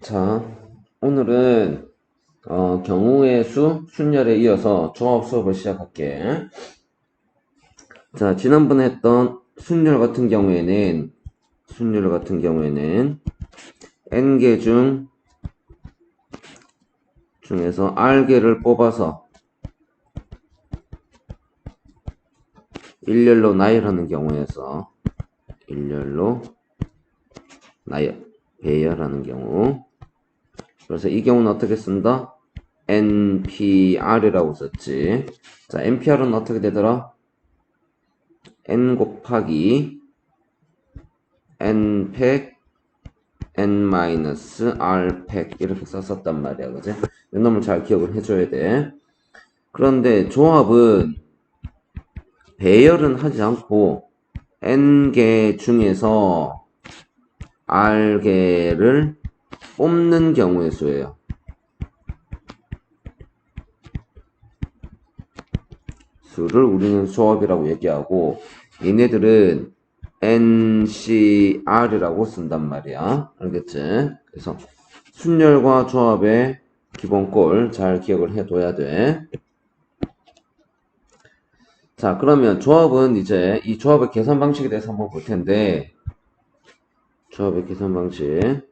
자, 오늘은 경우의 수, 순열에 이어서 조합 수업을 시작할게. 자, 지난번에 했던 순열 같은 경우에는 n개 중에서 r개를 뽑아서 일렬로 나열하는 경우에서 배열하는 경우. 그래서 이 경우는 어떻게 쓴다? NPR이라고 썼지. 자, NPR은 어떻게 되더라? N 곱하기 N 팩 N R 팩 이렇게 썼었단 말이야. 그지? 이 놈을 잘 기억을 해줘야 돼. 그런데 조합은 배열은 하지 않고 N개 중에서 R개를 뽑는 경우의 수예요. 수를 우리는 조합이라고 얘기하고 얘네들은 NCR이라고 쓴단 말이야. 알겠지? 그래서 순열과 조합의 기본꼴 잘 기억을 해둬야 돼. 자, 그러면 조합은 이제 이 조합의 계산 방식에 대해서 한번 볼 텐데, 조합의 계산 방식.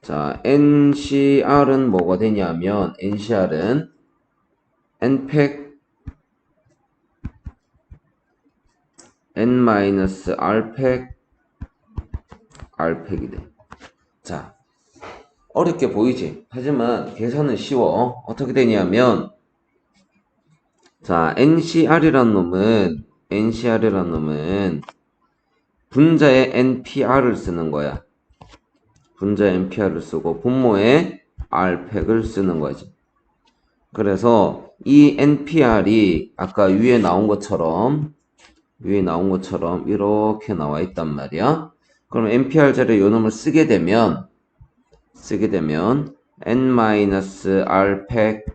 자, NCR은 뭐가 되냐면 NCR은 N팩 N-R팩 R팩이 돼. 자, 어렵게 보이지? 하지만 계산은 쉬워. 어떻게 되냐면, 자, NCR이라는 놈은 분자의 NPR을 쓰는 거야. 분자의 NPR을 쓰고 분모의 R팩을 쓰는 거지. 그래서 이 NPR이 아까 위에 나온 것처럼 이렇게 나와 있단 말이야. 그럼 NPR 자리에 요 놈을 쓰게 되면 N-R팩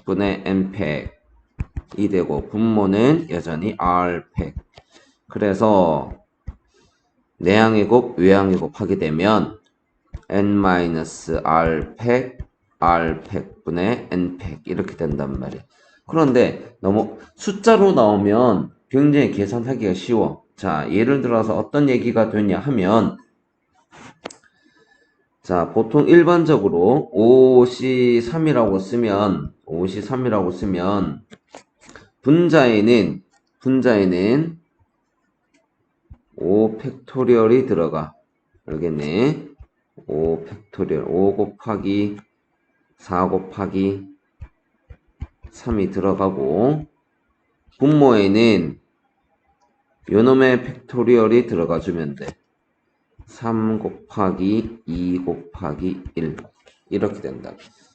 분의 N팩이 되고 분모는 여전히 R팩. 그래서 내항의 곱, 외항의 곱 하게 되면 N-R팩 R팩분의 N팩 이렇게 된단 말이야. 그런데 너무 숫자로 나오면 굉장히 계산하기가 쉬워. 자, 예를 들어서 어떤 얘기가 되냐 하면, 자, 보통 일반적으로 5C3이라고 쓰면 분자에는 5팩토리얼이 들어가. 알겠네? 5팩토리얼 5 곱하기 4 곱하기 3이 들어가고 분모에는 요놈의 팩토리얼이 들어가주면 돼. 3 곱하기 2 곱하기 1 이렇게 된다.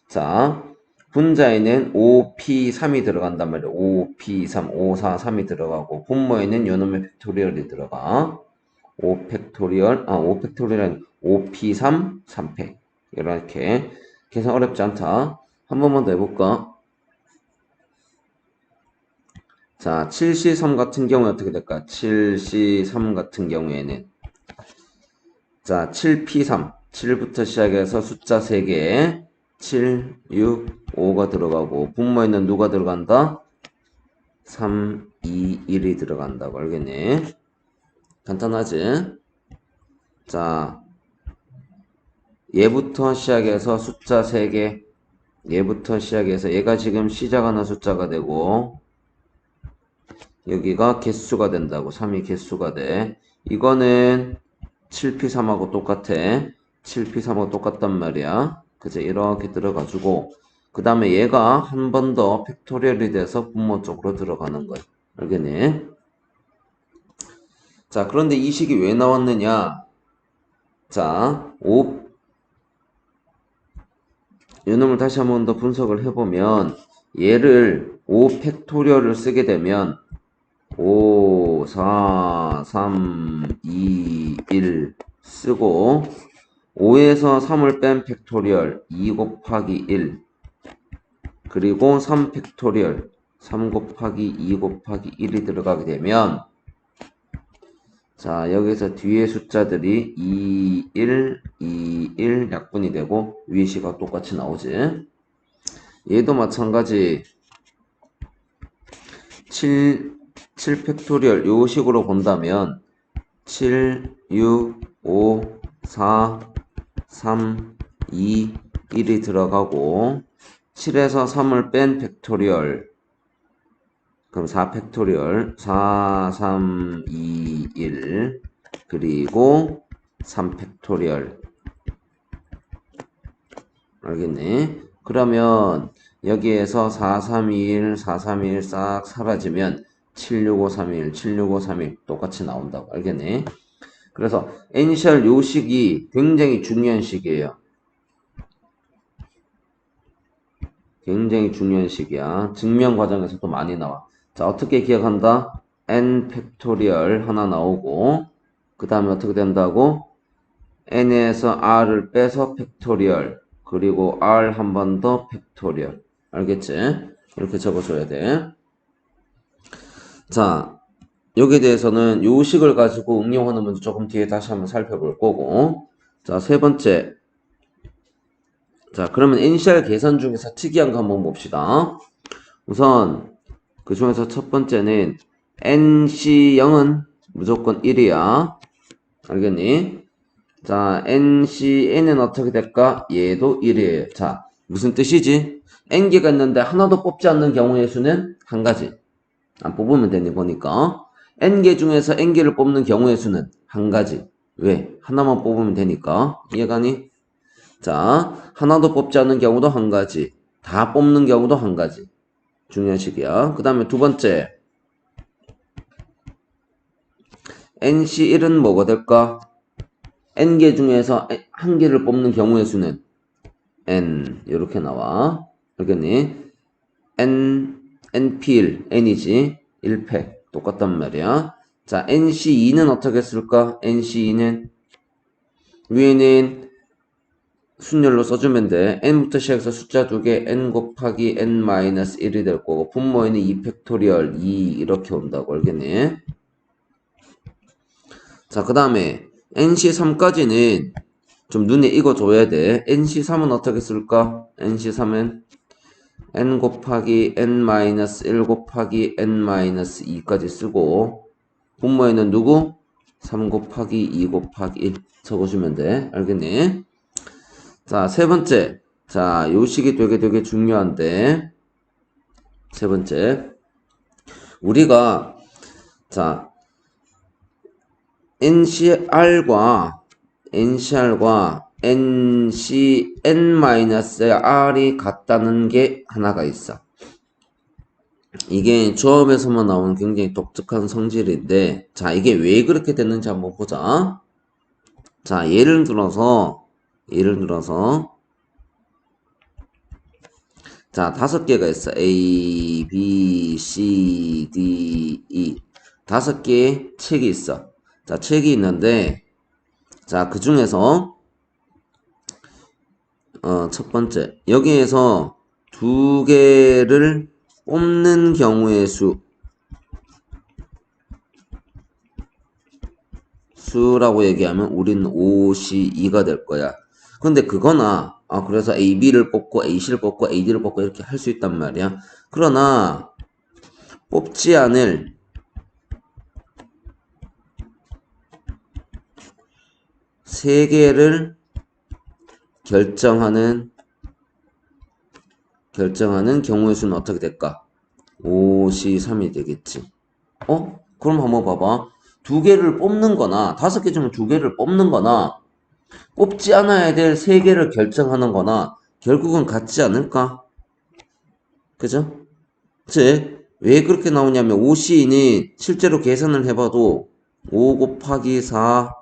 자, 분자에는 5P3이 들어간단 말이야. 5P3, 5, 4, 3이 들어가고 분모에는 요놈의 팩토리얼이 들어가. 5팩토리얼은 5P3, 3팩 이렇게 계산 어렵지 않다. 한 번만 더 해볼까? 자, 7C3 같은 경우에 어떻게 될까? 7C3 같은 경우에는 자, 7P3 7부터 시작해서 숫자 3개 7, 6, 5가 들어가고 분모에는 누가 들어간다? 3, 2, 1이 들어간다고 알겠니? 간단하지? 자, 얘부터 시작해서 숫자 3개 얘부터 시작해서 얘가 지금 시작하는 숫자가 되고 여기가 개수가 된다고. 3이 개수가 돼. 이거는 7P3하고 똑같아. 7P3하고 똑같단 말이야. 그제 이렇게 들어가지고 그 다음에 얘가 한 번 더 팩토리얼이 돼서 분모 쪽으로 들어가는 거야. 알겠니? 자, 그런데 이 식이 왜 나왔느냐? 자, 이놈을 다시 한 번 더 분석을 해보면 얘를 5팩토리얼을 쓰게 되면 5, 4, 3, 2, 1 쓰고 5에서 3을 뺀 팩토리얼 2 곱하기 1 그리고 3 팩토리얼 3 곱하기 2 곱하기 1이 들어가게 되면 자, 여기서 뒤에 숫자들이 2, 1, 2, 1 약분이 되고 위의 식과 똑같이 나오지. 얘도 마찬가지 7 팩토리얼 요 식으로 본다면 7, 6, 5, 4, 3, 2, 1이 들어가고 7에서 3을 뺀 팩토리얼 그럼 4 팩토리얼 4, 3, 2, 1 그리고 3 팩토리얼 알겠니? 그러면 여기에서 4, 3, 2, 1, 4, 3, 2, 1 싹 사라지면 7, 6, 5, 3, 1, 7, 6, 5, 3, 1 똑같이 나온다고 알겠니? 그래서 이니셜 요 식이 굉장히 중요한 식이에요. 굉장히 중요한 식이야. 증명 과정에서도 많이 나와. 자, 어떻게 기억한다? n 팩토리얼 하나 나오고 그 다음에 어떻게 된다고? n에서 r을 빼서 팩토리얼 그리고 r 한 번 더 팩토리얼 알겠지? 이렇게 적어줘야 돼. 자, 여기에 대해서는 요 식을 가지고 응용하는 문제 조금 뒤에 다시 한번 살펴볼 거고 자, 세 번째 자, 그러면 이니셜 계산 중에서 특이한 거 한번 봅시다. 우선 그 중에서 첫 번째는 NC0은 무조건 1이야. 알겠니? 자, NCN은 어떻게 될까? 얘도 1이에요. 자, 무슨 뜻이지? N개가 있는데 하나도 뽑지 않는 경우의 수는 한 가지. 안 뽑으면 되니 보니까. N개 중에서 N개를 뽑는 경우의 수는 한 가지. 왜? 하나만 뽑으면 되니까. 이해가니? 자, 하나도 뽑지 않는 경우도 한 가지. 다 뽑는 경우도 한 가지. 중요한 식이야. 그 다음에 두 번째. NC1은 뭐가 될까? N개 중에서 한 개를 뽑는 경우의 수는 N. 이렇게 나와. 알겠니? NP1. N이지. 1팩. 똑같단 말이야. 자, NC2는 어떻게 쓸까? NC2는 위에는 순열로 써주면 돼. n부터 시작해서 숫자 2개 n 곱하기 n-1이 될 거고 분모에는 2 팩토리얼 2 이렇게 온다고 알겠니? 자, 그 다음에 nc3까지는 좀 눈에 익어줘야 돼. nc3은 어떻게 쓸까? nc3은 n 곱하기 n-1 곱하기 n-2까지 쓰고 분모에는 누구? 3 곱하기 2 곱하기 1 적어주면 돼. 알겠니? 자, 세 번째. 자, 요 식이 되게 중요한데. 세 번째. 우리가, 자, NCR과 NCN-R이 같다는 게 하나가 있어. 이게 조합에서만 나오는 굉장히 독특한 성질인데, 자, 이게 왜 그렇게 됐는지 한번 보자. 자, 예를 들어서, 자, 5개가 있어. A, B, C, D, E. 5개의 책이 있어. 자, 책이 있는데, 자, 그 중에서, 첫 번째. 여기에서 2개를 뽑는 경우의 수라고 얘기하면 우리는 5시 2가 될 거야. 근데 그거나, 그래서 AB를 뽑고 AC를 뽑고 AD를 뽑고 이렇게 할 수 있단 말이야. 그러나, 뽑지 않을 세 개를 결정하는 경우의 수는 어떻게 될까? 5시 3이 되겠지. 그럼 한번 봐봐. 2개를 뽑는 거나 5개 중에 2개를 뽑는 거나 뽑지 않아야 될 3개를 결정하는 거나 결국은 같지 않을까? 그죠? 즉, 왜 그렇게 나오냐면 5시는 실제로 계산을 해봐도 5 곱하기 4,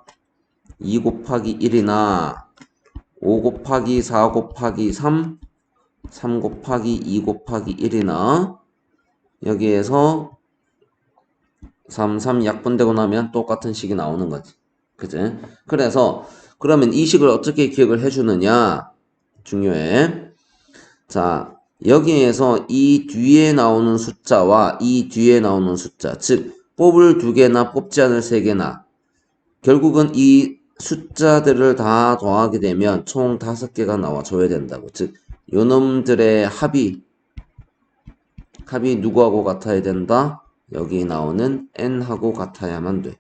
2 곱하기 1이나 5 곱하기 4 곱하기 3, 3 곱하기 2 곱하기 1이나 여기에서 3, 3 약분되고 나면 똑같은 식이 나오는 거지. 그지? 그래서 그러면 이 식을 어떻게 기억을 해주느냐? 중요해. 자, 여기에서 이 뒤에 나오는 숫자와 이 뒤에 나오는 숫자, 즉 뽑을 2개나 뽑지 않을 3개나 결국은 이 숫자들을 다 더하게 되면 총 5개가 나와줘야 된다고. 즉, 요놈들의 합이 누구하고 같아야 된다? 여기 나오는 n하고 같아야만 돼.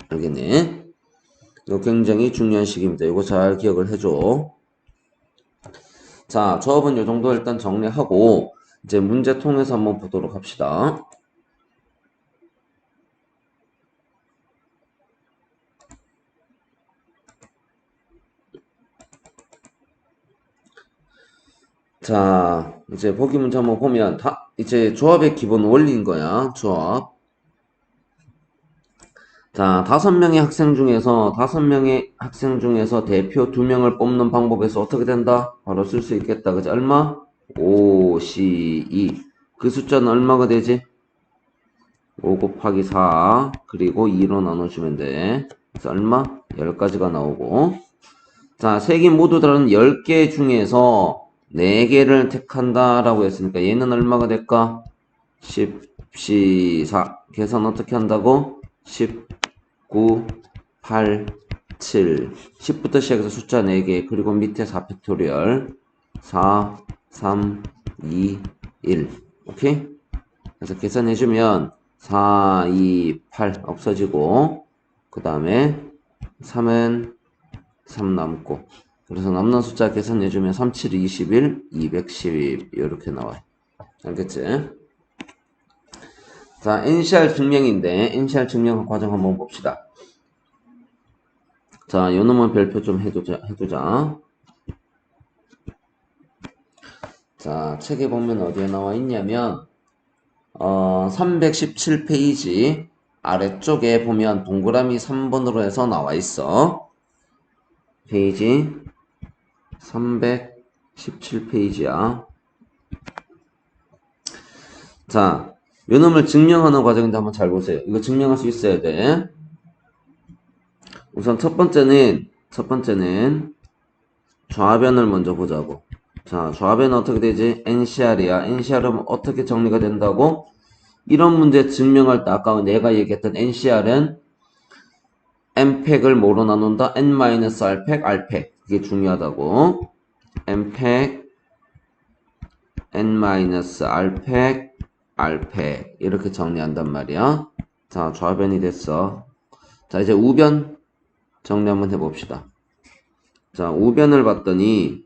알겠니? 이거 굉장히 중요한 식입니다. 이거 잘 기억을 해줘. 자, 조합은 이 정도 일단 정리하고 이제 문제 통해서 한번 보도록 합시다. 자, 이제 보기 문제 한번 보면 이제 조합의 기본 원리인 거야. 조합. 자, 5명의 학생 중에서 대표 2명을 뽑는 방법에서 어떻게 된다? 바로 쓸 수 있겠다. 그지? 얼마? 5, C, 2. 그 숫자는 얼마가 되지? 5 곱하기 4 그리고 2로 나눠주면 돼. 그래서 얼마? 10가지가 나오고. 자, 색이 모두 다른 10개 중에서 4개를 택한다라고 했으니까 얘는 얼마가 될까? 10, C, 4. 계산 어떻게 한다고? 10, 9, 8, 7. 10부터 시작해서 숫자 4개. 그리고 밑에 4팩토리얼. 4, 3, 2, 1. 오케이? 그래서 계산해주면 4, 2, 8 없어지고 그 다음에 3은 3 남고 그래서 남는 숫자 계산해주면 3, 7, 21, 210 이렇게 나와요. 알겠지? 자, NCR 증명인데 NCR 증명 과정 한번 봅시다. 자, 요놈은 별표 좀 해두자. 자, 책에 보면 어디에 나와 있냐면 317페이지 아래쪽에 보면 동그라미 3번으로 해서 나와 있어. 페이지 317페이지야. 자, 요놈을 증명하는 과정인데 한번 잘 보세요. 이거 증명할 수 있어야 돼. 우선 첫 번째는 좌변을 먼저 보자고. 자, 좌변은 어떻게 되지? NCR이야. NCR은 어떻게 정리가 된다고? 이런 문제 증명할 때 아까 내가 얘기했던 NCR은 M팩을 뭐로 나눈다? N-R팩, R팩. 그게 중요하다고. M팩, N-R팩, R팩. 이렇게 정리한단 말이야. 자, 좌변이 됐어. 자, 이제 우변 정리 한번 해봅시다. 자, 우변을 봤더니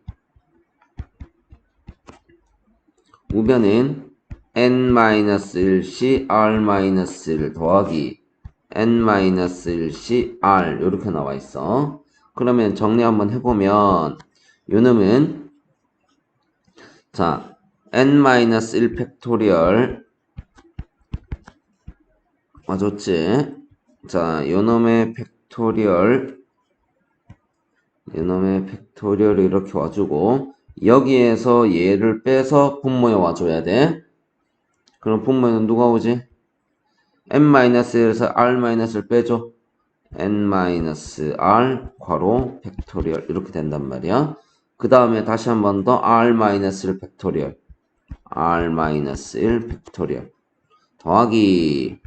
우변은 N-1C, R-1 더하기 N-1C, R 이렇게 나와 있어. 그러면 정리 한번 해보면 요놈은 자 N-1 팩토리얼 맞았지? 자 요놈의 팩토리얼 이렇게 와주고 여기에서 얘를 빼서 분모에 와줘야 돼. 그럼 분모에는 누가 오지? n-1에서 r-를 빼줘. n-r 괄호 팩토리얼 이렇게 된단 말이야. 그 다음에 다시 한 번 더 r-를 팩토리얼 r-1 팩토리얼 더하기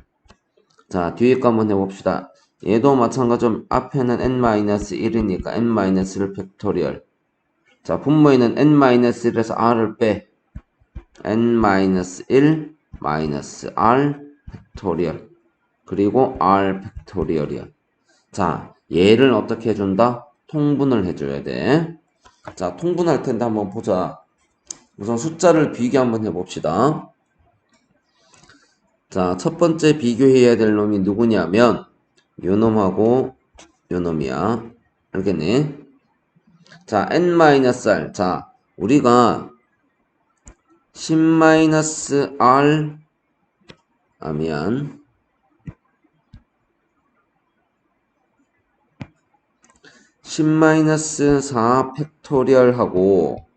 자 뒤에 거 한번 해봅시다. 얘도 마찬가지로 앞에는 n-1이니까 n-를 팩토리얼 자 분모에는 n-1에서 r을 빼 n-1 r 팩토리얼 그리고 r 팩토리얼이야. 자, 얘를 어떻게 해준다? 통분을 해줘야 돼. 자, 통분할 텐데 한번 보자. 우선 숫자를 비교 한번 해봅시다. 자, 첫 번째 비교해야 될 놈이 누구냐면 요 놈하고 요 놈이야. 알겠니? 자, n-r. 자, 우리가 10-r 하면 10-4 팩토리얼하고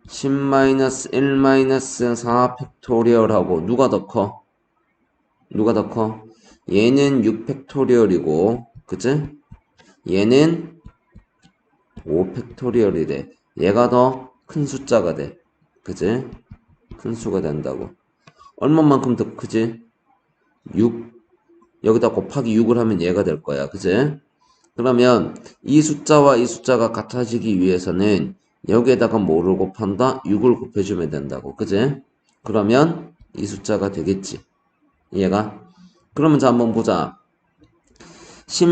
10-1-4 팩토리얼하고 누가 더 커? 얘는 6 팩토리얼이고 그치? 얘는 5 팩토리얼이 돼. 얘가 더 큰 숫자가 돼. 그치? 큰 수가 된다고. 얼마만큼 더 크지? 6 여기다 곱하기 6을 하면 얘가 될 거야. 그지? 그러면 이 숫자와 이 숫자가 같아지기 위해서는 여기에다가 뭐를 곱한다? 6을 곱해주면 된다고. 그지? 그러면 이 숫자가 되겠지. 얘가. 그러면 자 한번 보자. 10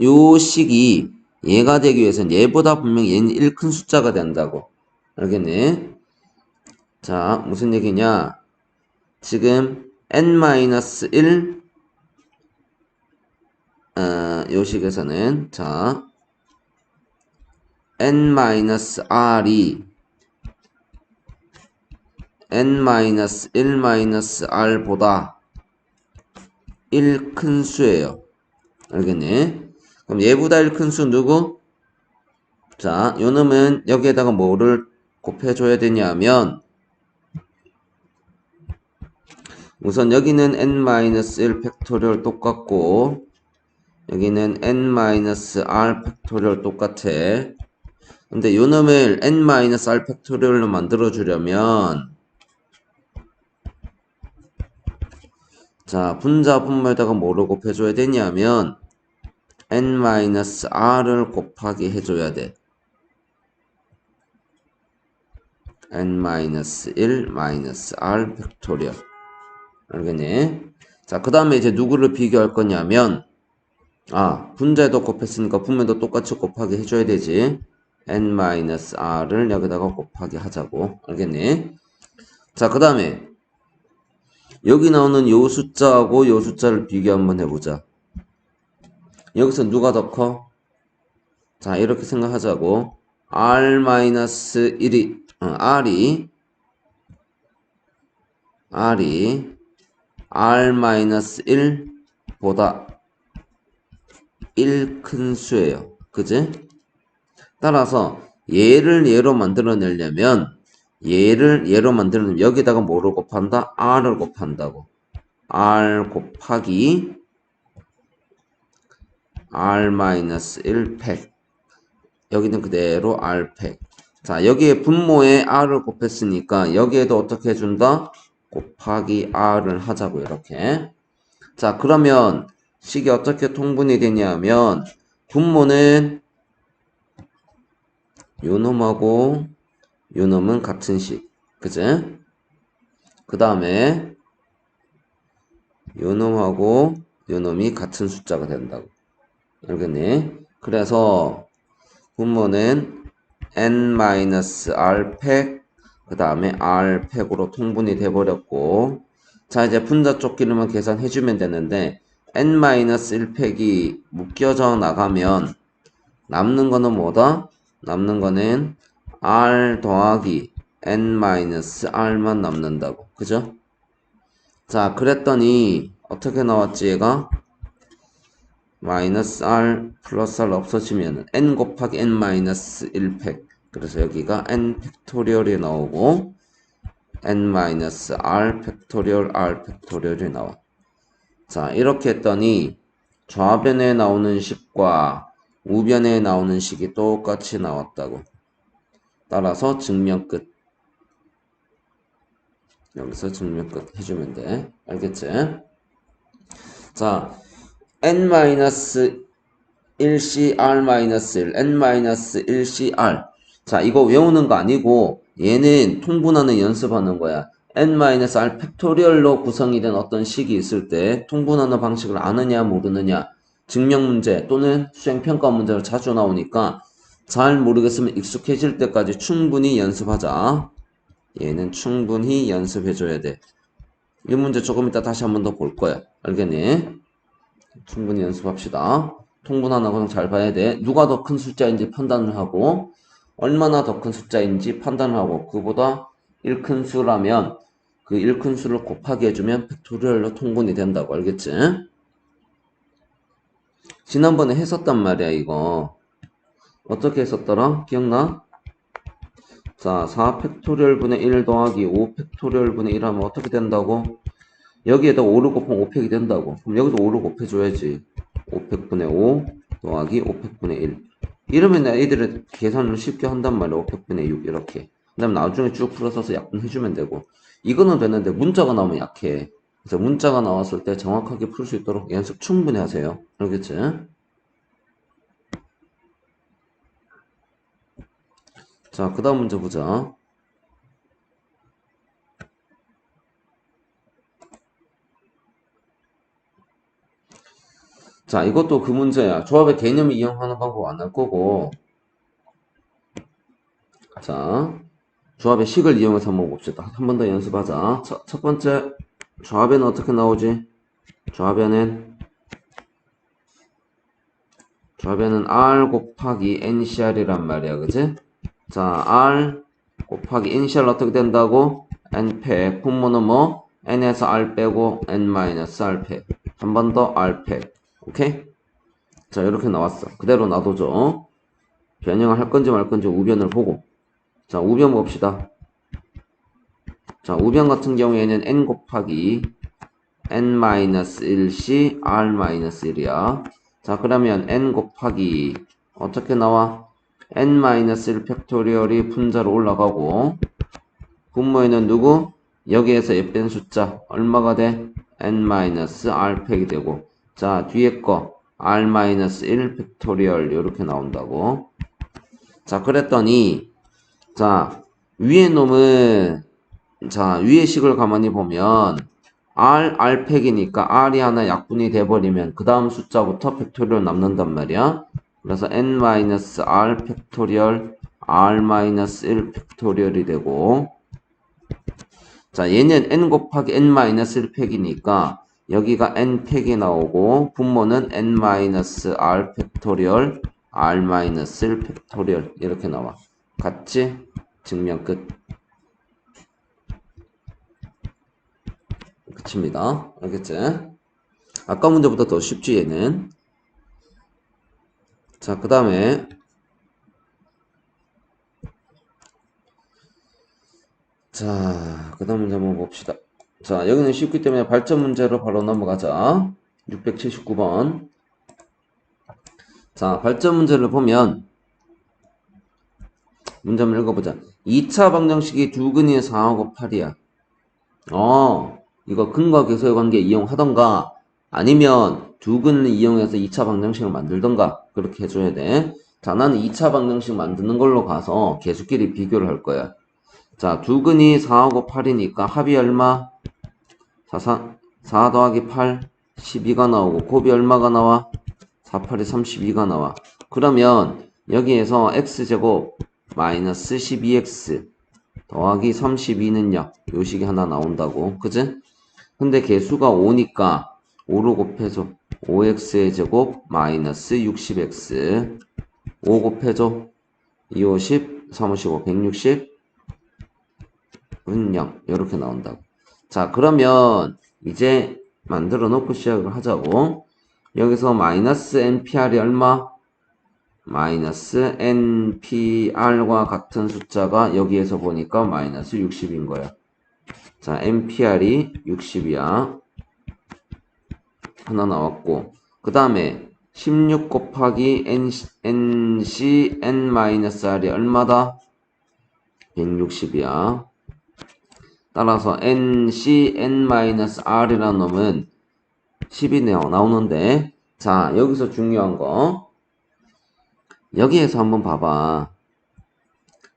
요 식이 얘가 되기 위해서는 얘보다 분명히 얘는 1 큰 숫자가 된다고. 알겠니? 자, 무슨 얘기냐? 지금 n-1 요 식에서는 자 n-r이 n-1-r보다 1 큰 수예요. 알겠니? 그럼 얘보다 1 큰 수 누구? 자, 요 놈은 여기에다가 뭐를 곱해줘야 되냐면 우선 여기는 n-1 팩토리얼 똑같고 여기는 n-r 팩토리얼 똑같아. 근데 요 놈을 n-r 팩토리얼로 만들어주려면 자, 분자 분모에다가 뭐를 곱해줘야 되냐면 n-r을 곱하기 해줘야 돼. n-1-r 팩토리얼. 알겠니? 자, 그 다음에 이제 누구를 비교할 거냐면 분자에도 곱했으니까 분모에도 똑같이 곱하기 해줘야 되지. n-r을 여기다가 곱하기 하자고. 알겠니? 자, 그 다음에 여기 나오는 요 숫자하고 요 숫자를 비교 한번 해보자. 여기서 누가 더 커? 자, 이렇게 생각하자고. r-1이 r이 r-1보다 1 큰 수예요. 그지? 따라서 얘를 얘로 만들어내려면 여기다가 뭐를 곱한다? r을 곱한다고. r 곱하기 r-1 팩. 여기는 그대로 r 팩. 자, 여기에 분모에 r을 곱했으니까 여기에도 어떻게 해준다? 곱하기 r을 하자고 이렇게. 자, 그러면 식이 어떻게 통분이 되냐면 분모는 요 놈하고 요 놈은 같은 식. 그지? 그 다음에 요 놈하고 요 놈이 같은 숫자가 된다고. 알겠니? 그래서 분모는 n-r 팩 그 다음에 r 팩으로 통분이 돼버렸고 자 이제 분자 쫓기를만 계산해주면 되는데 n-1 팩이 묶여져 나가면 남는 거는 뭐다? 남는 거는 r 더하기 n-r만 남는다고. 그죠? 자 그랬더니 어떻게 나왔지 얘가? 마이너스 r 플러스 r 없어지면 n 곱하기 n-1 팩. 그래서 여기가 n 팩토리얼이 나오고 n-r 팩토리얼 r 팩토리얼이 나와. 자 이렇게 했더니 좌변에 나오는 식과 우변에 나오는 식이 똑같이 나왔다고. 따라서 증명 끝. 여기서 증명 끝 해주면 돼. 알겠지? 자 n-1c r-1 n-1c r 자 이거 외우는 거 아니고 얘는 통분하는 연습하는 거야. n-r 팩토리얼로 구성이 된 어떤 식이 있을 때 통분하는 방식을 아느냐 모르느냐 증명 문제 또는 수행평가 문제로 자주 나오니까 잘 모르겠으면 익숙해질 때까지 충분히 연습하자. 얘는 충분히 연습해줘야 돼. 이 문제 조금 이따 다시 한 번 더 볼 거야. 알겠니? 충분히 연습합시다. 통분하는 거 잘 봐야 돼. 누가 더 큰 숫자인지 판단을 하고 얼마나 더 큰 숫자인지 판단을 하고 그보다 1 큰 수라면 그 1 큰 수를 곱하기 해주면 팩토리얼로 통분이 된다고. 알겠지? 지난번에 했었단 말이야 이거. 어떻게 했었더라? 기억나? 자 4팩토리얼 분의 1 더하기 5팩토리얼 분의 1 하면 어떻게 된다고? 여기에다 5를 곱하면 5팩이 된다고. 그럼 여기도 5를 곱해줘야지. 5팩분의 5 더하기 5팩분의 1. 이러면 애들은 계산을 쉽게 한단 말이야. 5팩분의 6 이렇게. 그 다음에 나중에 쭉 풀어서 약분해주면 되고. 이거는 되는데 문자가 나오면 약해. 그래서 문자가 나왔을 때 정확하게 풀 수 있도록 연습 충분히 하세요. 알겠지? 자, 그 다음 문제 보자. 자, 이것도 그 문제야. 조합의 개념을 이용하는 방법 안 할 거고. 자, 조합의 식을 이용해서 한번 봅시다. 한 번 더 연습하자. 첫 번째, 조합에는 어떻게 나오지? 조합에는 R 곱하기 NCR이란 말이야. 그지? 자, R 곱하기 NCR 어떻게 된다고? N팩. 분모는 뭐? N에서 R 빼고 N-R 팩. 한 번 더 R 팩. 오케이? 자, 이렇게 나왔어. 그대로 놔두죠. 변형을 할 건지 말 건지 우변을 보고. 자, 우변 봅시다. 자, 우변 같은 경우에는 n 곱하기 n-1c r-1이야. 자, 그러면 n 곱하기 어떻게 나와? n-1 팩토리얼이 분자로 올라가고 분모에는 누구? 여기에서 얘 뺀 숫자 얼마가 돼? n-r 팩이 되고 자, 뒤에 거 r-1 팩토리얼 이렇게 나온다고. 자, 그랬더니 자, 위에 놈은 자, 위의 식을 가만히 보면 R팩이니까 R이 하나 약분이 돼버리면 그 다음 숫자부터 팩토리얼 남는단 말이야. 그래서 n-r 팩토리얼 r-1 팩토리얼이 되고 자, 얘는 n 곱하기 n-1 팩이니까 여기가 n팩이 나오고 분모는 n-r 팩토리얼 r-1 팩토리얼 이렇게 나와. 같지? 증명 끝. 끝입니다. 알겠지? 아까 문제보다 더 쉽지 얘는. 자, 그 다음에 자, 그 다음 문제 한번 봅시다. 자, 여기는 쉽기 때문에 발전 문제로 바로 넘어가자. 679번. 자, 발전 문제를 보면 문제 한번 읽어보자. 2차 방정식이 두근이 4하고 8이야. 이거 근과 계수의 관계 이용하던가 아니면 두근을 이용해서 2차 방정식을 만들던가 그렇게 해줘야 돼. 자, 나는 2차 방정식 만드는 걸로 가서 계수끼리 비교를 할 거야. 자, 두근이 4하고 8이니까 합이 얼마? 4 더하기 8, 12가 나오고 곱이 얼마가 나와? 4, 8이 32가 나와. 그러면 여기에서 x제곱 마이너스 12x 더하기 32는요. 요 식이 하나 나온다고. 그지? 근데 개수가 5니까 5로 곱해줘. 5x의 제곱 마이너스 60x 5 곱해줘. 2, 50, 3, 55, 160 0 이렇게 나온다고. 자, 그러면 이제 만들어 놓고 시작을 하자고. 여기서 마이너스 npr이 얼마? 마이너스 npr과 같은 숫자가 여기에서 보니까 마이너스 60인 거야. 자, npr이 60이야. 하나 나왔고 그 다음에 16 곱하기 nc n-r이 얼마다? 160이야. 따라서 nc n-r이라는 놈은 10이 나오는데 자, 여기서 중요한 거 여기에서 한번 봐봐.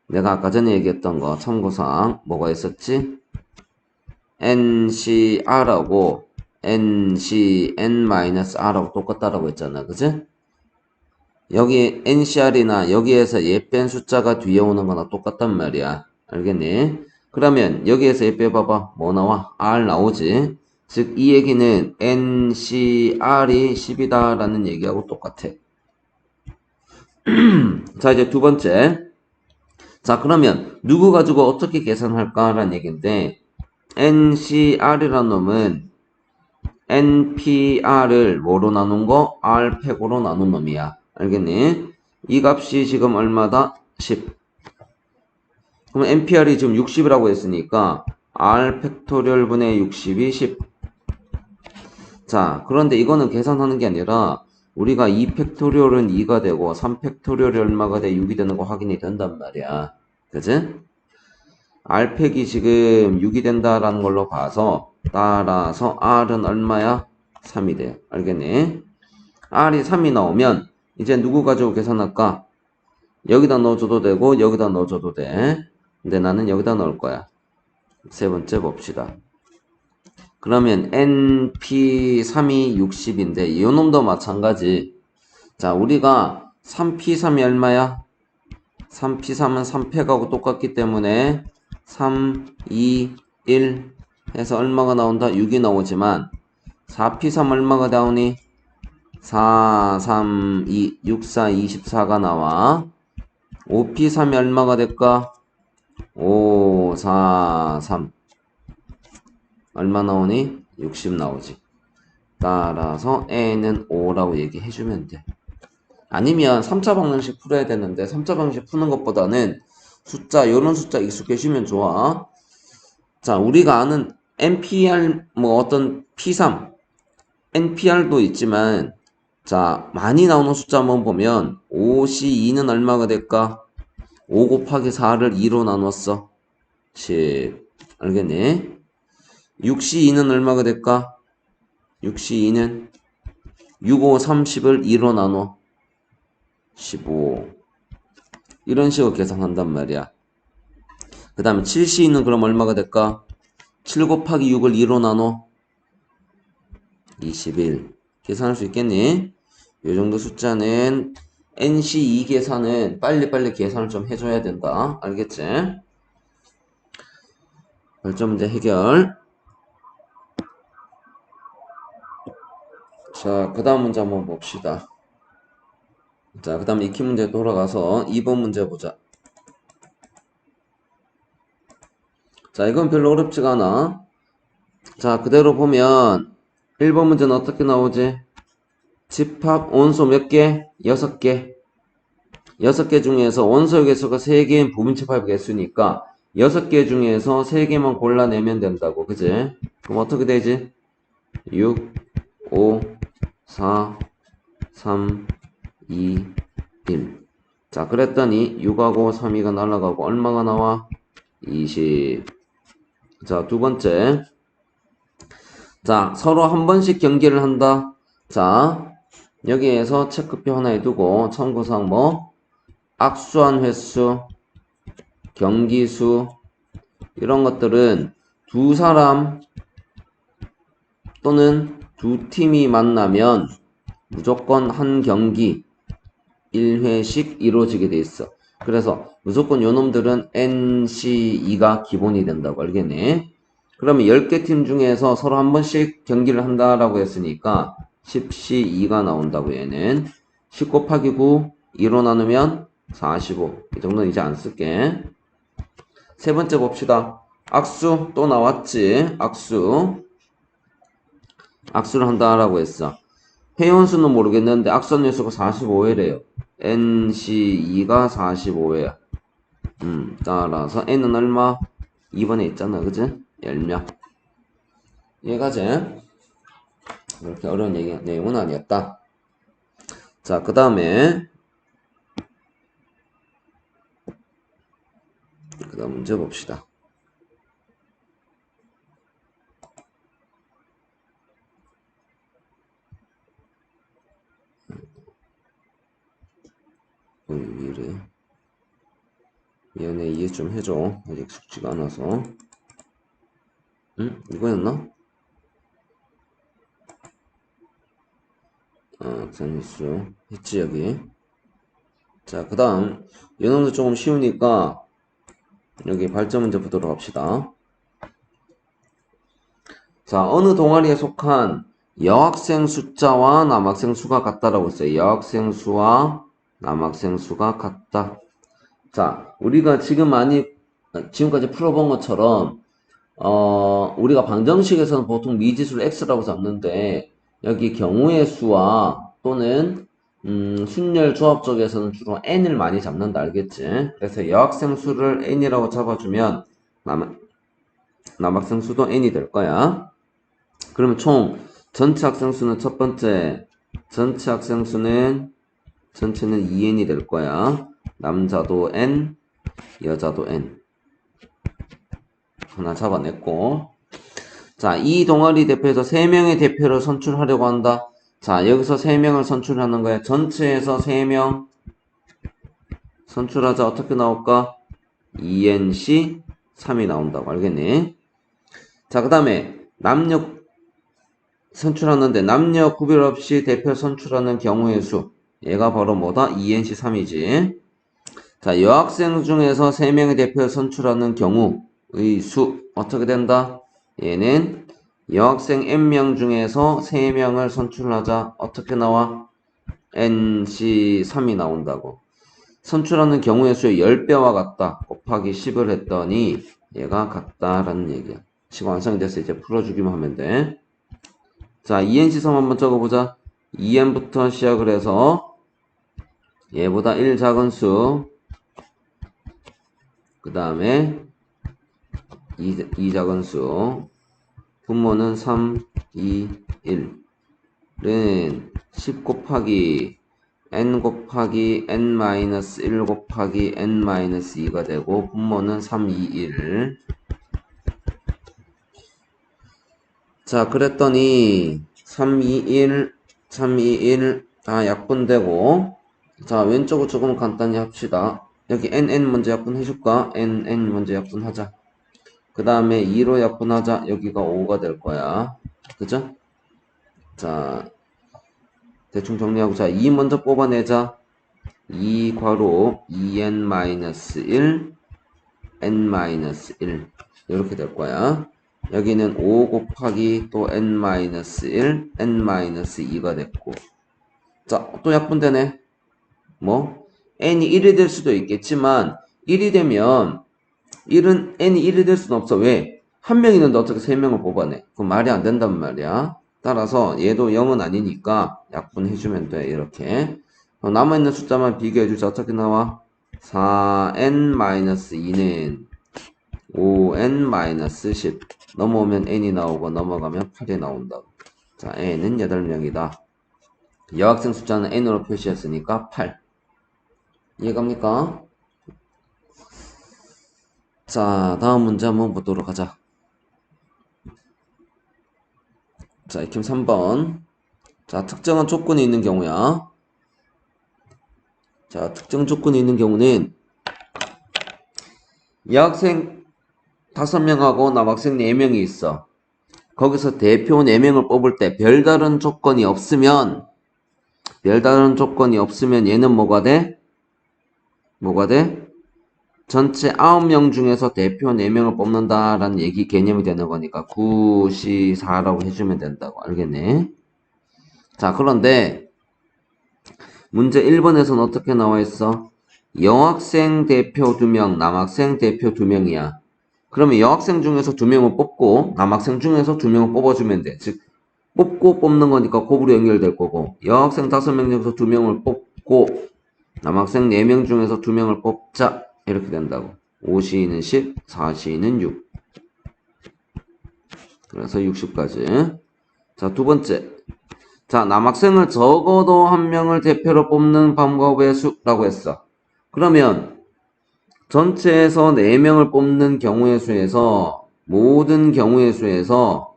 내가 아까 전에 얘기했던 거 참고사항 뭐가 있었지? ncr하고 ncn-r하고 똑같다라고 했잖아. 그지? 여기 ncr이나 여기에서 얘 뺀 숫자가 뒤에 오는 거나 똑같단 말이야. 알겠니? 그러면 여기에서 얘 빼봐봐. 뭐 나와? r 나오지? 즉 이 얘기는 ncr이 10이다 라는 얘기하고 똑같아. 자, 이제 두 번째. 자, 그러면 누구 가지고 어떻게 계산할까 라는 얘기인데 ncr이라는 놈은 npr을 뭐로 나눈 거? r팩으로 나눈 놈이야. 알겠니? 이 값이 지금 얼마다? 10. 그럼 npr이 지금 60이라고 했으니까 r 팩토리얼 분의 60이 10. 자, 그런데 이거는 계산하는 게 아니라 우리가 2 팩토리얼은 2가 되고 3 팩토리얼이 얼마가 돼? 6이 되는 거 확인이 된단 말이야. 그지? R팩이 지금 6이 된다라는 걸로 봐서 따라서 R은 얼마야? 3이 돼요. 알겠니? R이 3이 나오면 이제 누구 가지고 계산할까? 여기다 넣어줘도 되고 여기다 넣어줘도 돼. 근데 나는 여기다 넣을 거야. 세 번째 봅시다. 그러면 NP3이 60인데 이 놈도 마찬가지. 자, 우리가 3P3이 얼마야? 3P3은 3팩하고 똑같기 때문에 3, 2, 1 해서 얼마가 나온다? 6이 나오지만 4P3 얼마가 나오니? 4, 3, 2, 6, 4, 24가 나와. 5P3이 얼마가 될까? 5, 4, 3 얼마 나오니? 60 나오지. 따라서 N은 5라고 얘기해주면 돼. 아니면 3차 방정식 풀어야 되는데 3차 방정식 푸는 것보다는 숫자 요런 숫자 익숙해지면 좋아. 자, 우리가 아는 NPR 뭐 어떤 P3 NPR도 있지만 자, 많이 나오는 숫자 한번 보면 5C2는 얼마가 될까? 5 곱하기 4를 2로 나눴어. 10. 알겠니? 6C2는 얼마가 될까? 6C2는 6, 5, 30을 2로 나눠. 15. 이런 식으로 계산한단 말이야. 그 다음에 7C2는 그럼 얼마가 될까? 7 곱하기 6을 2로 나눠. 21. 계산할 수 있겠니? 이 정도 숫자는 NC2 계산은 빨리빨리 계산을 좀 해줘야 된다. 알겠지? 별점 문제 해결. 자, 그 다음 문제 한번 봅시다. 자, 그 다음 익히 문제 돌아가서 2번 문제 보자. 자, 이건 별로 어렵지가 않아. 자, 그대로 보면 1번 문제는 어떻게 나오지? 집합 원소 몇 개? 6개. 6개 중에서 원소의 개수가 3개인 부분집합의 개수니까 6개 중에서 3개만 골라내면 된다고. 그지? 그럼 어떻게 되지? 6, 5, 4, 3, 2, 1. 자, 그랬더니 6하고 3이가 날아가고 얼마가 나와? 20. 자, 두 번째. 자, 서로 한 번씩 경기를 한다. 자, 여기에서 체크표 하나 해두고 참고사항 뭐? 악수한 횟수, 경기수 이런 것들은 두 사람 또는 두 팀이 만나면 무조건 한 경기 1회씩 이루어지게 돼 있어. 그래서 무조건 요놈들은 NC2가 기본이 된다고. 알겠니? 그러면 10개 팀 중에서 서로 한 번씩 경기를 한다라고 했으니까 10C2가 나온다고. 얘는 10 곱하기 9 2로 나누면 45. 이 정도는 이제 안 쓸게. 세 번째 봅시다. 악수 또 나왔지. 악수를 한다라고 했어. 회원수는 모르겠는데 악수한 횟수가 45회래요. NC2가 45회야. 따라서 N은 얼마? 2번에 있잖아. 그지? 10명. 이해가지? 그렇게 어려운 내용은 아니었다. 자, 그 다음 문제 봅시다. 왜 이래? 미안해, 이해 좀 해줘. 아직 익숙지가 않아서. 응? 이거였나? 전수 했지, 여기. 자, 그 다음 이놈도 조금 쉬우니까 여기 발전 문제 보도록 합시다. 자, 어느 동아리에 속한 여학생 숫자와 남학생 수가 같다라고 했어요. 여학생 수와 남학생 수가 같다. 자, 우리가 지금까지 풀어본 것처럼 우리가 방정식에서는 보통 미지수를 x라고 잡는데 여기 경우의 수와 또는 순열 조합 쪽에서는 주로 n을 많이 잡는다. 알겠지? 그래서 여학생 수를 n이라고 잡아주면 남학생 수도 n이 될 거야. 그러면 총 전체 학생 수는 첫 번째 전체 학생 수는 전체는 2n이 될 거야. 남자도 n, 여자도 n. 하나 잡아냈고. 자, 이 동아리 대표에서 3명의 대표를 선출하려고 한다. 자, 여기서 3명을 선출하는 거야. 전체에서 3명 선출하자. 어떻게 나올까? ENC 3이 나온다고. 알겠니? 자, 그 다음에 남녀 선출하는데 남녀 구별 없이 대표 선출하는 경우의 수. 얘가 바로 뭐다? ENC 3이지. 자, 여학생 중에서 3명의 대표를 선출하는 경우의 수. 어떻게 된다? 얘는 여학생 N명 중에서 3명을 선출하자. 어떻게 나와? NC3이 나온다고. 선출하는 경우의 수의 10배와 같다. 곱하기 10을 했더니 얘가 같다라는 얘기야. 식 완성이 돼서 이제 풀어주기만 하면 돼. 자, ENC3 한번 적어보자. 2n부터 시작을 해서 얘보다 1 작은 수, 그 다음에 2 작은 수, 분모는 3, 2, 1은 10 곱하기 n 곱하기 n-1 곱하기 n-2가 되고 분모는 3, 2, 1. 자, 그랬더니 3, 2, 1, 3, 2, 1 다 약분되고. 자, 왼쪽을 조금 간단히 합시다. 여기 nn 먼저 약분해줄까? nn 먼저 약분하자. 그 다음에 2로 약분하자. 여기가 5가 될 거야. 그죠? 자, 대충 정리하고. 자, 2 먼저 뽑아내자. 2 괄호 2n-1 n-1 이렇게 될 거야. 여기는 5 곱하기 또 n-1 n-2가 됐고. 자, 또 약분되네. 뭐 n이 1이 될 수도 있겠지만 1이 되면 1은 n이 1이 될 수는 없어. 왜? 한 명 있는데 어떻게 3명을 뽑아내? 그건 말이 안 된단 말이야. 따라서 얘도 0은 아니니까 약분해주면 돼. 이렇게 남아있는 숫자만 비교해주자. 어떻게 나와? 4n-2는 5n-10 넘어오면 n이 나오고 넘어가면 8이 나온다고. 자, n은 8명이다. 여학생 숫자는 n으로 표시했으니까 8. 이해갑니까? 자, 다음 문제 한번 보도록 하자. 자, 익힘 3번. 자, 특정한 조건이 있는 경우야. 자, 특정 조건이 있는 경우는 여학생 5명하고 남학생 4명이 있어. 거기서 대표 4명을 뽑을 때 별다른 조건이 없으면 얘는 뭐가 돼? 뭐가 돼? 전체 9명 중에서 대표 4명을 뽑는다라는 얘기 개념이 되는 거니까 9시4라고 해주면 된다고. 알겠네? 자, 그런데 문제 1번에서는 어떻게 나와 있어? 여학생 대표 2명, 남학생 대표 2명이야. 그러면 여학생 중에서 2명을 뽑고 남학생 중에서 2명을 뽑아주면 돼. 즉 뽑고 뽑는 거니까 곱으로 연결될 거고, 여학생 5명 중에서 2명을 뽑고 남학생 4명 중에서 2명을 뽑자. 이렇게 된다고. 5시는 10, 4시는 6. 그래서 60까지. 자, 두 번째. 자, 남학생을 적어도 1명을 대표로 뽑는 방법의 수라고 했어. 그러면 전체에서 4명을 뽑는 경우의 수에서 모든 경우의 수에서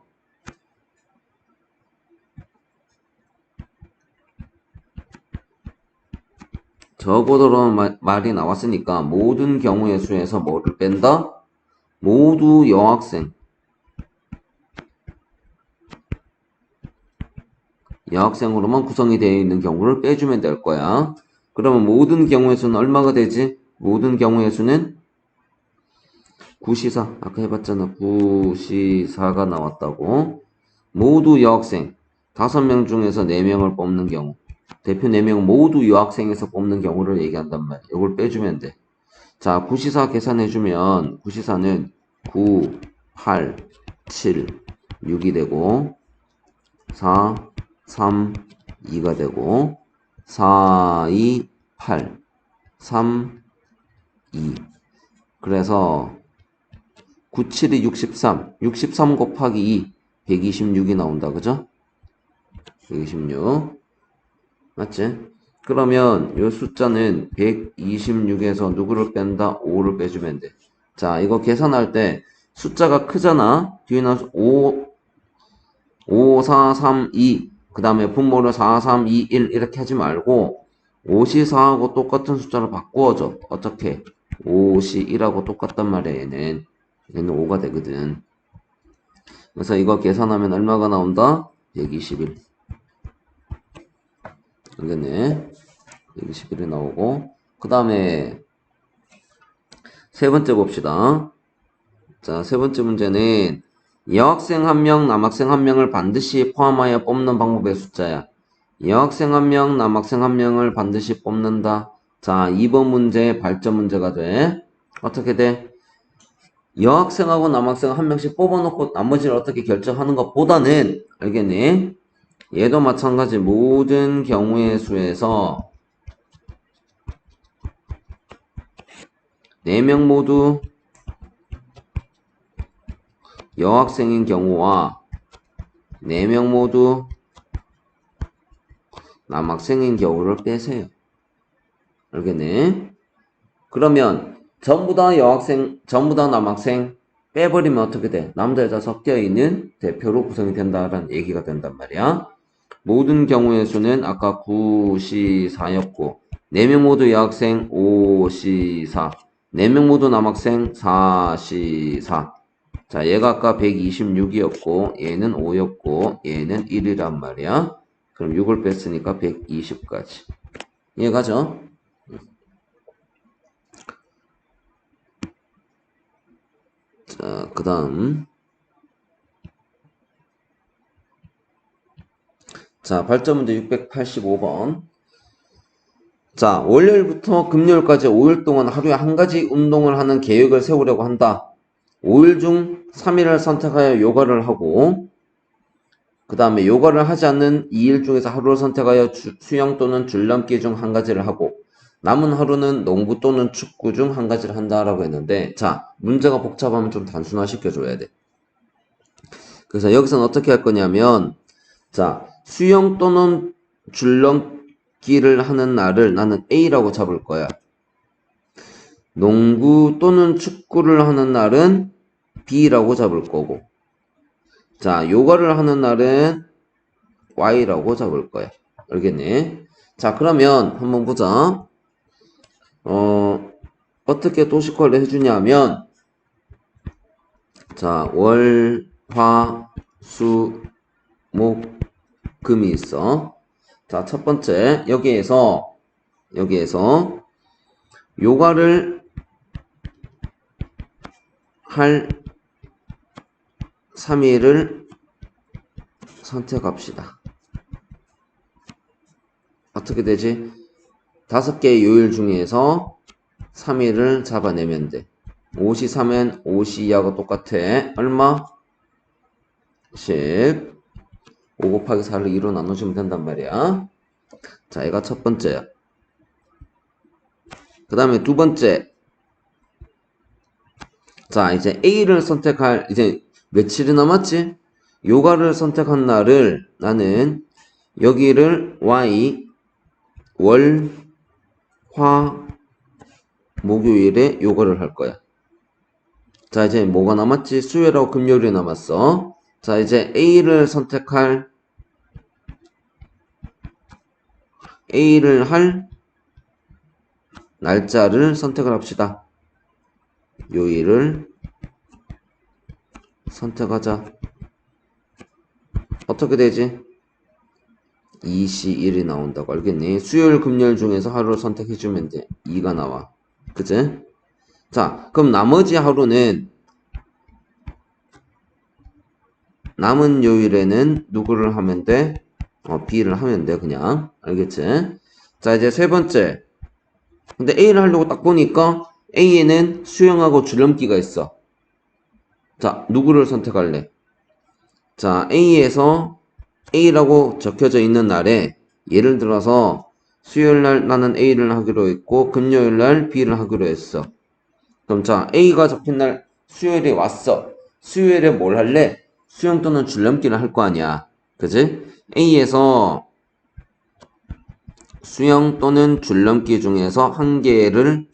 적어도라는 말이 나왔으니까 모든 경우의 수에서 뭐를 뺀다? 모두 여학생. 여학생으로만 구성이 되어 있는 경우를 빼주면 될 거야. 그러면 모든 경우의 수는 얼마가 되지? 모든 경우의 수는 9시4. 아까 해봤잖아. 9시4가 나왔다고. 모두 여학생. 5명 중에서 4명을 뽑는 경우. 대표 4명 모두 여학생에서 뽑는 경우를 얘기한단 말이야. 이걸 빼주면 돼. 자, 9시4 계산해주면 9시4는 9, 8, 7, 6이 되고 4, 3, 2가 되고 4, 2, 8, 3, 2. 그래서 9, 7이 63. 63 곱하기 2. 126이 나온다. 그죠? 126. 맞지? 그러면 이 숫자는 126에서 누구를 뺀다? 5를 빼주면 돼. 자, 이거 계산할 때 숫자가 크잖아. 뒤에 나와서 5, 4, 3, 2. 그 다음에 분모를 4, 3, 2, 1 이렇게 하지 말고 5시 4하고 똑같은 숫자로 바꾸어줘. 어떻게? 5시 1하고 똑같단 말이야, 얘는. 얘는 5가 되거든. 그래서 이거 계산하면 얼마가 나온다? 121. 알겠네. 121이 나오고. 그 다음에 세 번째 봅시다. 자, 세 번째 문제는 여학생 1명, 남학생 1명을 반드시 포함하여 뽑는 방법의 숫자야. 여학생 1명, 남학생 1명을 반드시 뽑는다. 자, 2번 문제 발전 문제가 돼. 어떻게 돼? 여학생하고 남학생 1명씩 뽑아놓고 나머지를 어떻게 결정하는 것보다는, 알겠니? 얘도 마찬가지 모든 경우의 수에서 4명 모두 여학생인 경우와 4명 모두 남학생인 경우를 빼세요. 알겠네? 그러면 전부 다 여학생, 전부 다 남학생 빼버리면 어떻게 돼? 남자, 여자 섞여 있는 대표로 구성이 된다라는 얘기가 된단 말이야. 모든 경우의 수는 아까 9, 시, 4였고 4명 모두 여학생 5, 시, 4 4명 모두 남학생 4, 시, 4 자, 얘가 아까 126이었고 얘는 5였고 얘는 1이란 말이야. 그럼 6을 뺐으니까 120까지. 이해가죠? 자, 그 다음. 자, 발전 문제 685번. 자, 월요일부터 금요일까지 5일 동안 하루에 한 가지 운동을 하는 계획을 세우려고 한다. 5일 중 3일을 선택하여 요가를 하고, 그 다음에 요가를 하지 않는 2일 중에서 하루를 선택하여 수영 또는 줄넘기 중 한 가지를 하고, 남은 하루는 농구 또는 축구 중 한 가지를 한다라고 했는데, 자, 문제가 복잡하면 좀 단순화 시켜줘야 돼. 그래서 여기서는 어떻게 할 거냐면, 자, 수영 또는 줄넘기를 하는 날을 나는 A라고 잡을 거야. 농구 또는 축구를 하는 날은 B라고 잡을 거고. 자, 요가를 하는 날은 Y라고 잡을 거야. 알겠니? 자, 그러면 한번 보자. 어떻게 도식화를 해주냐면, 자, 월, 화, 수, 목, 금이 있어. 자, 첫 번째, 여기에서 요가를 할 3일을 선택합시다. 어떻게 되지? 5개의 요일 중에서 3일을 잡아내면 돼. 5시 3면 5시 2하고 똑같아. 얼마? 10. 5 곱하기 4를 2로 나눠주면 된단 말이야. 자, 얘가 첫 번째야. 그 다음에 두 번째. 자, 이제 A를 선택할, 이제 며칠이 남았지? 요가를 선택한 날을 나는 여기를 Y, 월, 화, 목요일에 요가를 할 거야. 자, 이제 뭐가 남았지? 수요일하고 금요일이 남았어. 자, 이제 A를 할 날짜를 선택을 합시다. 요일을 선택하자. 어떻게 되지? 2시 1이 나온다고 알겠니? 수요일 금요일 중에서 하루를 선택해주면 돼. 2가 나와. 그치? 자, 그럼 나머지 하루는 남은 요일에는 누구를 하면 돼? B를 하면 돼, 그냥. 알겠지? 자, 이제 세 번째. 근데 A를 하려고 딱 보니까 A에는 수영하고 줄넘기가 있어. 자, 누구를 선택할래? 자, A에서 A라고 적혀져 있는 날에 예를 들어서 수요일 날 나는 A를 하기로 했고 금요일 날 B를 하기로 했어. 그럼 자, A가 적힌 날 수요일에 왔어. 수요일에 뭘 할래? 수영 또는 줄넘기를 할 거 아니야. 그지? A에서 수영 또는 줄넘기 중에서 한 개를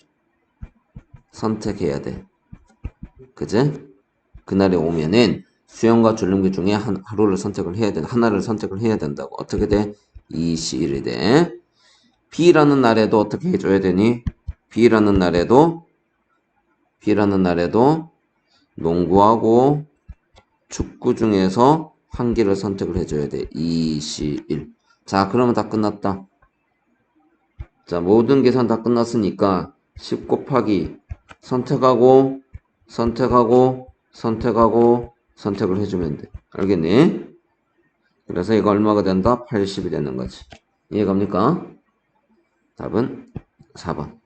선택해야 돼. 그지? 그날에 오면은 수영과 줄넘기 중에 하나를 선택을 해야 된다고. 어떻게 돼? 21이 돼. B라는 날에도 어떻게 해줘야 되니? B라는 날에도 농구하고 축구 중에서 한 개를 선택을 해줘야 돼. 21. 자, 그러면 다 끝났다. 자, 모든 계산 다 끝났으니까 10 곱하기 선택을 해주면 돼. 알겠니? 그래서 이거 얼마가 된다? 80이 되는 거지. 이해갑니까? 답은 4번.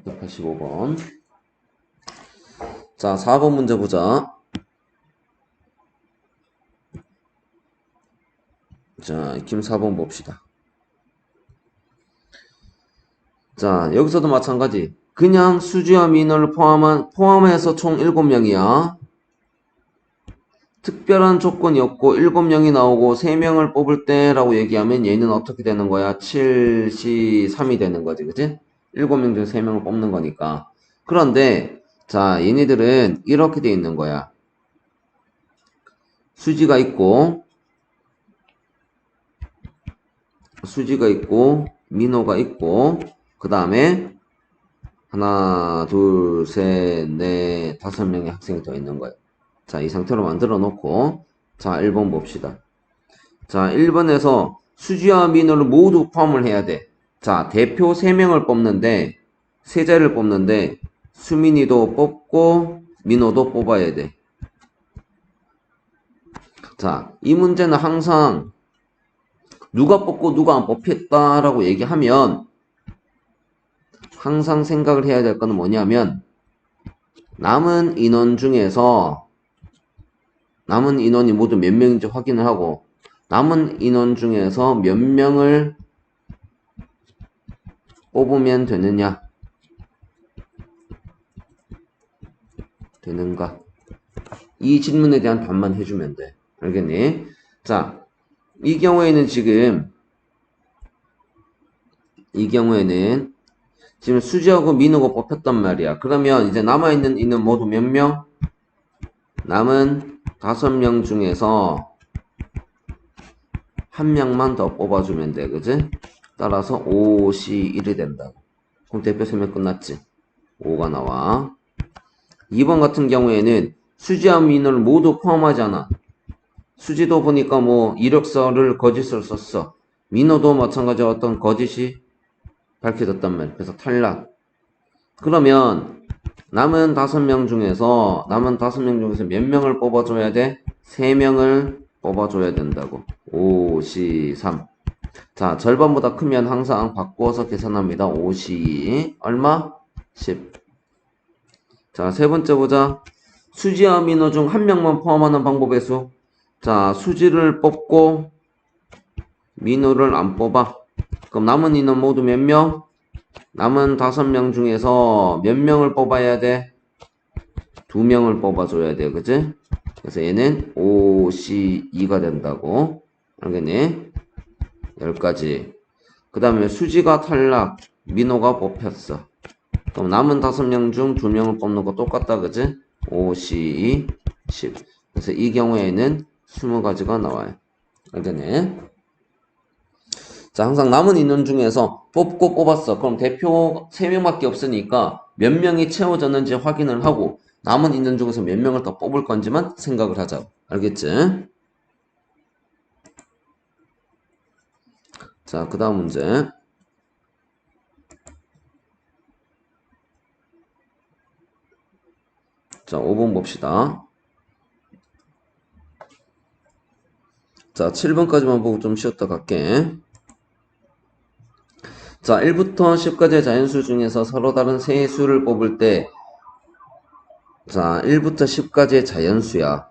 85번. 자, 4번 문제 보자. 자, 김 4번 봅시다. 자, 여기서도 마찬가지. 그냥 수지와 민호를 포함해서 총 7명이야. 특별한 조건이 없고 7명이 나오고 3명을 뽑을 때라고 얘기하면 얘는 어떻게 되는 거야? 7, 3이 되는 거지, 그치? 7명 중 3명을 뽑는 거니까. 그런데 자, 얘네들은 이렇게 돼 있는 거야. 수지가 있고 민호가 있고 그 다음에 하나, 둘, 셋, 넷, 5명의 학생이 더 있는 거예요. 자, 이 상태로 만들어 놓고 자, 1번 봅시다. 자, 1번에서 수지와 민호를 모두 포함을 해야 돼. 자, 대표 3명을 뽑는데 세자를 뽑는데 수민이도 뽑고 민호도 뽑아야 돼. 자, 이 문제는 항상 누가 뽑고 누가 안 뽑혔다라고 얘기하면 항상 생각을 해야 될 거는 뭐냐면 남은 인원이 모두 몇 명인지 확인을 하고 남은 인원 중에서 몇 명을 뽑으면 되는가? 이 질문에 대한 답만 해주면 돼. 알겠니? 자, 이 경우에는 지금 수지하고 민호가 뽑혔단 말이야. 그러면 이제 남아있는 인원 모두 몇 명? 남은 5명 중에서 한 명만 더 뽑아주면 돼. 그지? 따라서 5시 1이 된다. 그럼 대표 3명 끝났지? 5가 나와. 2번 같은 경우에는 수지와 민호를 모두 포함하잖아. 수지도 보니까 뭐 이력서를 거짓을 썼어. 민호도 마찬가지로 어떤 거짓이 밝혀졌단 말이야. 그래서 탈락. 그러면 남은 5명 중에서 몇 명을 뽑아줘야 돼? 3명을 뽑아줘야 된다고. 5, 시, 3. 자, 절반보다 크면 항상 바꾸어서 계산합니다. 5시 얼마? 10. 자, 세 번째 보자. 수지와 민호 중 한 명만 포함하는 방법의 수. 자, 수지를 뽑고 민호를 안 뽑아. 그럼 남은 인원 모두 몇 명? 남은 5명 중에서 몇 명을 뽑아야 돼? 2명을 뽑아줘야 돼. 그치? 그래서 얘는 5, 시, 2가 된다고. 알겠니? 10가지. 그 다음에 수지가 탈락, 민호가 뽑혔어. 그럼 남은 5명 중 2명을 뽑는 거 똑같다. 그치? 5, 시, 10. 그래서 이 경우에는 20가지가 나와요. 알겠니? 자, 항상 남은 인원 중에서 뽑고 뽑았어. 그럼 대표 3명밖에 없으니까 몇 명이 채워졌는지 확인을 하고 남은 인원 중에서 몇 명을 더 뽑을 건지만 생각을 하자. 알겠지? 자, 그 다음 문제. 자, 5번 봅시다. 자, 7번까지만 보고 좀 쉬었다 갈게. 자, 1부터 10까지의 자연수 중에서 서로 다른 세 수를 뽑을 때, 자, 1부터 10까지의 자연수야.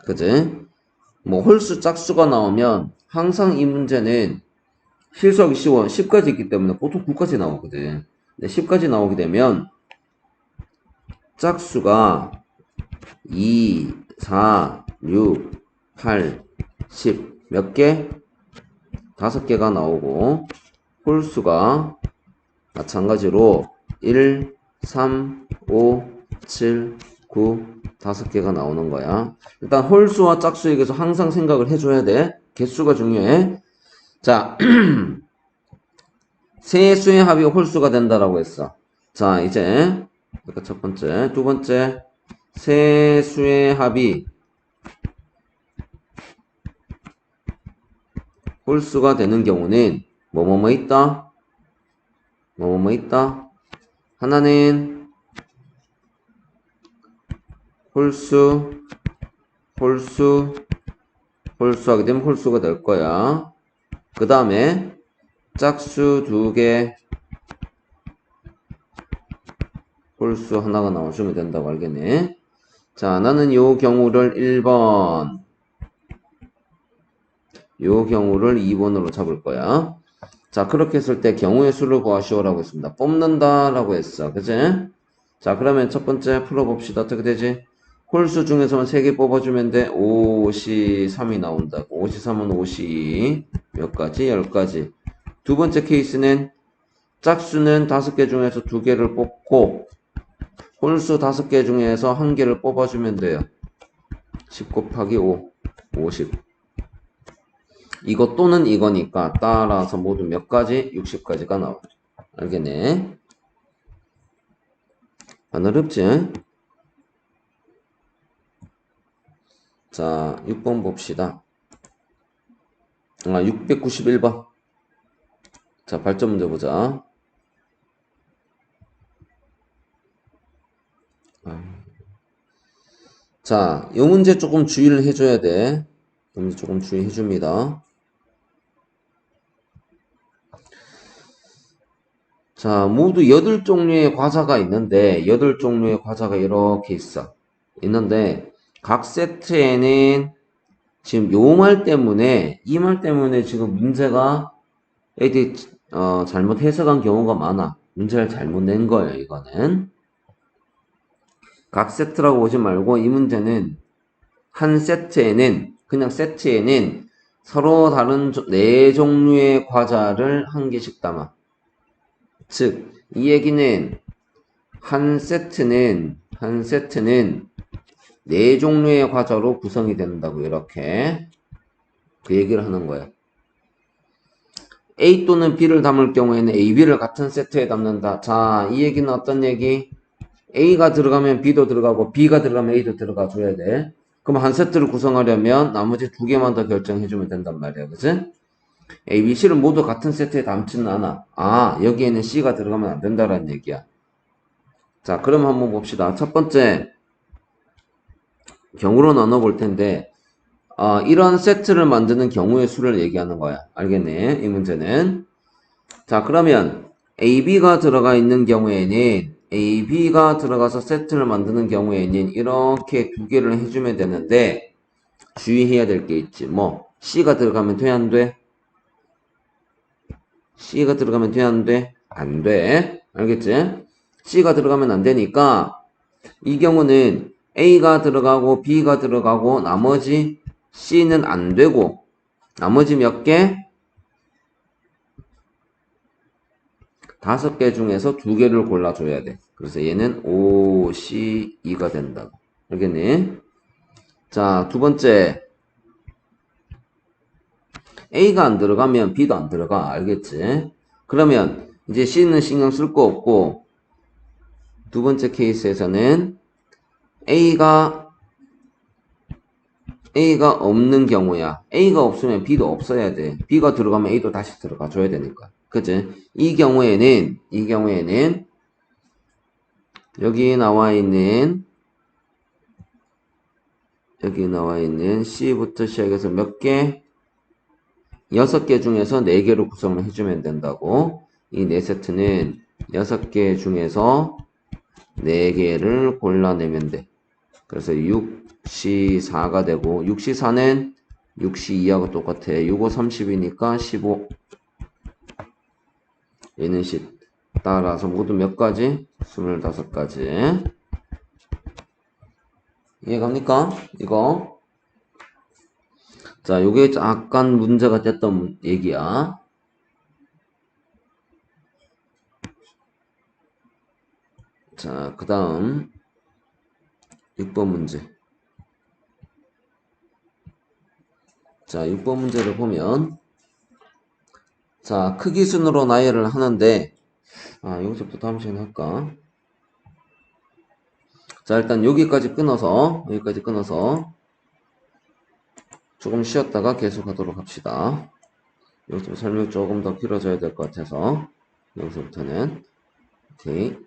그지? 뭐, 홀수, 짝수가 나오면, 항상 이 문제는 실수하기 쉬워. 10까지 있기 때문에 보통 9까지 나오거든. 근데 10까지 나오게 되면, 짝수가 2, 4, 6, 8, 10. 몇 개? 5개가 나오고, 홀수가 마찬가지로 1, 3, 5, 7, 9, 5개가 나오는 거야. 일단 홀수와 짝수에 대해서 항상 생각을 해줘야 돼. 개수가 중요해. 자, 세 수의 합이 홀수가 된다라고 했어. 자, 이제 그러니까 첫 번째, 두 번째, 세 수의 합이 홀수가 되는 경우는 뭐뭐뭐 있다? 뭐뭐뭐 있다? 하나는 홀수하게 되면 홀수가 될 거야. 그 다음에 짝수 2개, 홀수 하나가 나와주면 된다고 알겠네. 자, 나는 요 경우를 1번, 요 경우를 2번으로 잡을 거야. 자, 그렇게 했을 때 경우의 수를 구하시오라고 했습니다. 뽑는다라고 했어. 그치? 자, 그러면 첫 번째 풀어봅시다. 어떻게 되지? 홀수 중에서만 3개 뽑아주면 돼. 5시 3이 나온다고. 5시 3은 5시 몇 가지? 10가지. 두 번째 케이스는 짝수는 5개 중에서 2개를 뽑고 홀수 5개 중에서 1개를 뽑아주면 돼요. 10 곱하기 5, 50. 이거 또는 이거니까 따라서 모두 몇 가지? 60가지가 나와. 알겠네? 안 어렵지? 자, 6번 봅시다. 691번. 자, 발전 문제 보자. 자, 이 문제 조금 주의를 해줘야 돼. 이 문제 조금 주의해줍니다. 자, 모두 8종류의 과자가 있는데, 8종류의 과자가 이렇게 있어. 있는데, 각 세트에는 지금 요 말 때문에, 이 말 때문에 지금 문제가 애들이 잘못 해석한 경우가 많아. 문제를 잘못 낸 거예요, 이거는. 각 세트라고 보지 말고, 이 문제는 한 세트에는, 그냥 세트에는 서로 다른 4종류의 과자를 한 개씩 담아. 즉, 이 얘기는 한 세트는 4종류의 과자로 구성이 된다고 이렇게 그 얘기를 하는 거야. A 또는 B를 담을 경우에는 A, B를 같은 세트에 담는다. 자, 이 얘기는 어떤 얘기? A가 들어가면 B도 들어가고 B가 들어가면 A도 들어가 줘야 돼. 그럼 한 세트를 구성하려면 나머지 2개만 더 결정해주면 된단 말이야. 그치? A, B, C를 모두 같은 세트에 담지는 않아. 아, 여기에는 C가 들어가면 안 된다라는 얘기야. 자, 그럼 한번 봅시다. 첫 번째 경우로 나눠볼 텐데 이런 세트를 만드는 경우의 수를 얘기하는 거야. 알겠네? 이 문제는. 자, 그러면 AB가 들어가 있는 경우에는 AB가 들어가서 세트를 만드는 경우에는 이렇게 2개를 해주면 되는데 주의해야 될 게 있지. 뭐 C가 들어가면 돼? 안 돼? C가 들어가면 돼? 안 돼? 안 돼. 알겠지? C가 들어가면 안 되니까 이 경우는 A가 들어가고 B가 들어가고 나머지 C는 안 되고 나머지 몇 개? 5개 중에서 2개를 골라줘야 돼. 그래서 얘는 O, C, E가 된다고. 알겠니? 자, 두 번째. A가 안 들어가면 B도 안 들어가. 알겠지? 그러면 이제 C는 신경 쓸 거 없고 두 번째 케이스에서는 A가 없는 경우야. A가 없으면 B도 없어야 돼. B가 들어가면 A도 다시 들어가 줘야 되니까. 그치? 이 경우에는 여기 나와 있는 C부터 시작해서 몇 개? 6개 중에서 4개로 구성을 해주면 된다고. 이 4세트는 6개 중에서 4개를 골라내면 돼. 그래서 6C4가 되고 6C4는 6C2하고 똑같아. 6, 5, 30이니까 15. 얘는 10. 따라서 모두 몇 가지? 25가지. 이해갑니까? 이거. 자, 요게 약간 문제가 됐던 얘기야. 자, 그 다음 6번 문제. 자, 6번 문제를 보면, 자, 크기 순으로 나열을 하는데, 여기서부터 다음 시간에 할까? 자, 일단 여기까지 끊어서 조금 쉬었다가 계속하도록 합시다. 여기서 설명이 조금 더 길어져야 될 것 같아서, 여기서부터는, 오케이.